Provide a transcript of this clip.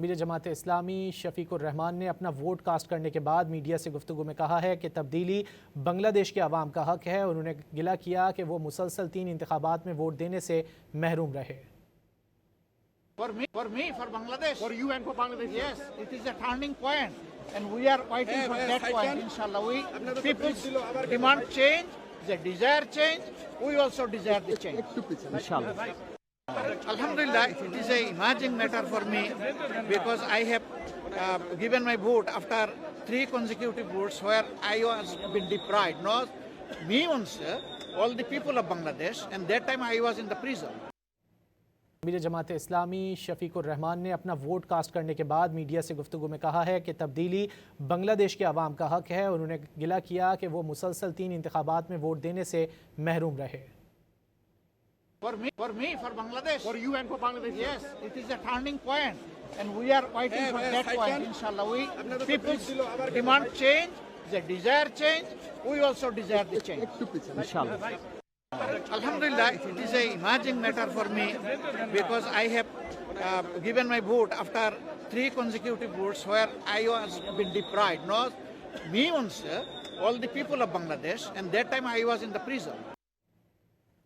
मीर जमात इस्लामी शफीकुर रहमान ने अपना vote cast करने के बाद मीडिया से गुफ्तगू में कहा है कि तब्दीली बांग्लादेश के अवाम का हक है। उन्होंने गिला किया कि वो मुसलसल 3 इंतखाबात में वोट देने से महरूम रहे। For Bangladesh. For you and for Bangladesh. Yes, it is a turning point, and we are waiting for that point. Inshallah, we people demand change, they desire change. We also desire the change. इंशाल्लाह। Alhamdulillah, it is a emerging matter for me because I have given my vote after 3 consecutive votes where I was been deprived. Not me only, all the people of Bangladesh, and that time I was in the prison. Mir Jamaat Islami Shafiqur Rahman ने अपना vote cast करने के बाद media से गुफ्तगू में कहा है कि तब्दीली बांग्लादेश के अवाम का हक है। उन्होंने गिला किया कि वो मुसलसल 3 इंतखाबात में वोट देने से महरूम रहे। For Bangladesh. For you and for Bangladesh. Yes, it is a turning point, and we are waiting for that point. Inshallah, we people demand change, they desire change. We also desire the change. इंशाल्लाह। Alhamdulillah, it is a emerging matter for me because I have given my vote after 3 consecutive votes where I was been deprived. Not me only, all the people of Bangladesh, and that time I was in the prison.